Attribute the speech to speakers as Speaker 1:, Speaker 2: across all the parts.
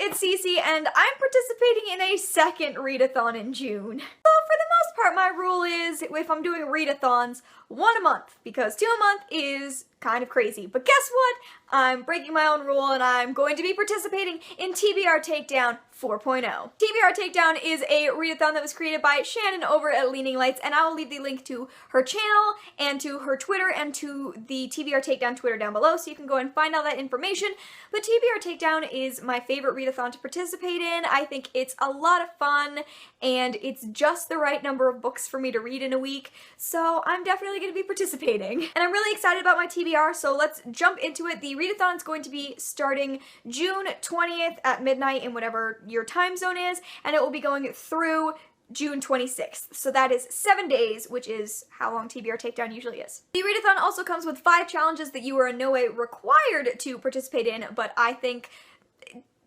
Speaker 1: it's Cece, and I'm participating in a second readathon in June. So for the most part, my rule is, if I'm doing readathons, 1 a month, because 2 a month is kind of crazy. But guess what? I'm breaking my own rule, and I'm going to be participating in TBR Takedown 4.0. TBR Takedown is a readathon that was created by Shannon over at Leaning Lights, and I will leave the link to her channel and to her Twitter and to the TBR Takedown Twitter down below, so you can go and find all that information. But TBR Takedown is my favorite readathon to participate in. I think it's a lot of fun, and it's just the right number of books for me to read in a week, so I'm definitely going to be participating. And I'm really excited about my TBR, so let's jump into it. The readathon is going to be starting June 20th at midnight in whatever your time zone is, and it will be going through June 26th. So that is 7 days, which is how long TBR Takedown usually is. The readathon also comes with 5 challenges that you are in no way required to participate in, but I think,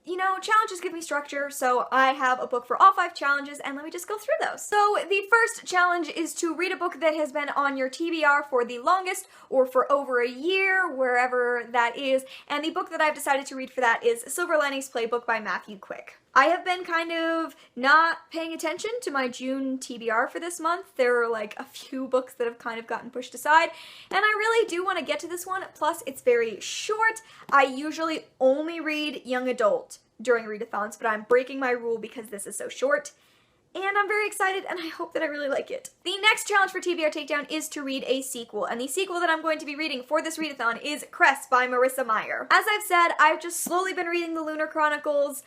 Speaker 1: you know, challenges give me structure, so I have a book for all 5 challenges, and let me just go through those. So the first challenge is to read a book that has been on your TBR for the longest, or for over a year, wherever that is, and the book that I've decided to read for that is Silver Linings Playbook by Matthew Quick. I have been kind of not paying attention to my June TBR for this month. There are like a few books that have kind of gotten pushed aside, and I really do want to get to this one, plus it's very short. I usually only read young adult during readathons, but I'm breaking my rule because this is so short. And I'm very excited, and I hope that I really like it. The next challenge for TBR Takedown is to read a sequel, and the sequel that I'm going to be reading for this readathon is Cress by Marissa Meyer. As I've said, I've just slowly been reading the Lunar Chronicles.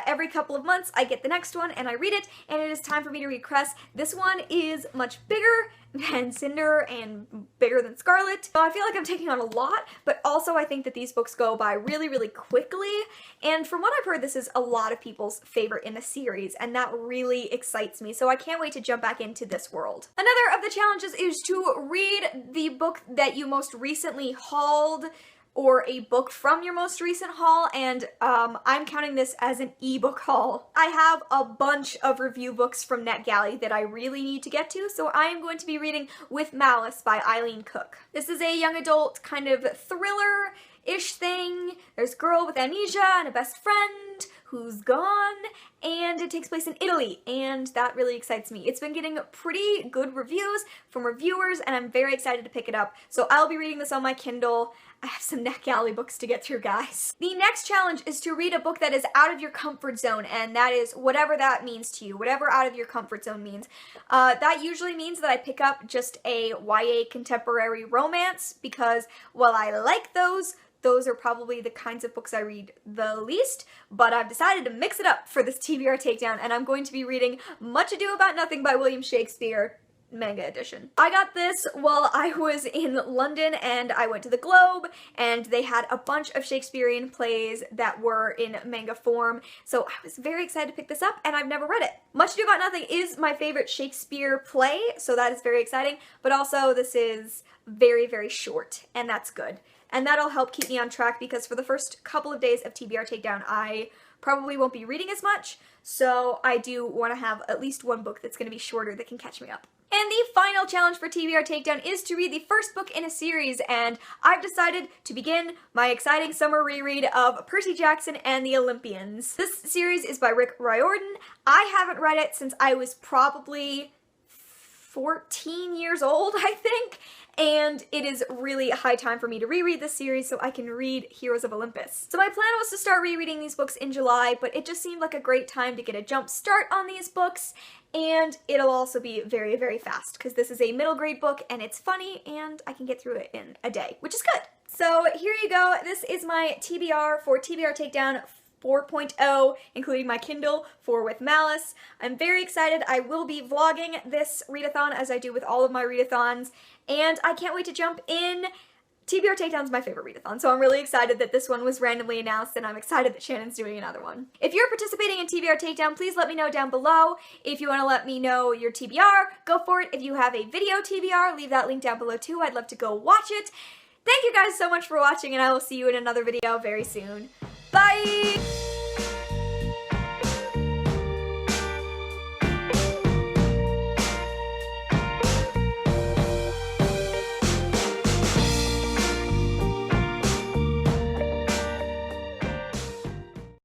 Speaker 1: Every couple of months I get the next one and I read it, and it is time for me to read Cress. This one is much bigger than Cinder and bigger than Scarlet. So I feel like I'm taking on a lot, but also I think that these books go by really, really quickly. And from what I've heard, this is a lot of people's favorite in the series, and that really excites me. So I can't wait to jump back into this world. Another of the challenges is to read the book that you most recently hauled, or a book from your most recent haul, and I'm counting this as an ebook haul. I have a bunch of review books from NetGalley that I really need to get to, so I am going to be reading With Malice by Eileen Cook. This is a young adult kind of thriller-ish thing. There's a girl with amnesia and a best friend who's gone, and it takes place in Italy, and that really excites me. It's been getting pretty good reviews from reviewers, and I'm very excited to pick it up, so I'll be reading this on my Kindle. I have some NetGalley books to get through, guys. The next challenge is to read a book that is out of your comfort zone, and that is whatever that means to you, whatever out of your comfort zone means. That usually means that I pick up just a YA contemporary romance, because while I like those are probably the kinds of books I read the least, but I've decided to mix it up for this TBR Takedown, and I'm going to be reading Much Ado About Nothing by William Shakespeare, manga edition. I got this while I was in London, and I went to the Globe, and they had a bunch of Shakespearean plays that were in manga form, so I was very excited to pick this up, and I've never read it. Much Ado About Nothing is my favorite Shakespeare play, so that is very exciting, but also this is very, very short, and that's good. And that'll help keep me on track, because for the first couple of days of TBR Takedown, I probably won't be reading as much, so I do want to have at least one book that's going to be shorter that can catch me up. And the final challenge for TBR Takedown is to read the first book in a series, and I've decided to begin my exciting summer reread of Percy Jackson and the Olympians. This series is by Rick Riordan. I haven't read it since I was probably 14 years old, I think, and it is really high time for me to reread this series so I can read Heroes of Olympus. So my plan was to start rereading these books in July, but it just seemed like a great time to get a jump start on these books, and it'll also be very, very fast, because this is a middle grade book, and it's funny, and I can get through it in a day, which is good. So here you go. This is my TBR for TBR Takedown 4.0, including my Kindle for With Malice. I'm very excited. I will be vlogging this readathon as I do with all of my readathons, and I can't wait to jump in. TBR Takedown's my favorite readathon, so I'm really excited that this one was randomly announced, and I'm excited that Shannon's doing another one. If you're participating in TBR Takedown, please let me know down below. If you want to let me know your TBR, go for it. If you have a video TBR, leave that link down below too. I'd love to go watch it. Thank you guys so much for watching, and I will see you in another video very soon. Bye!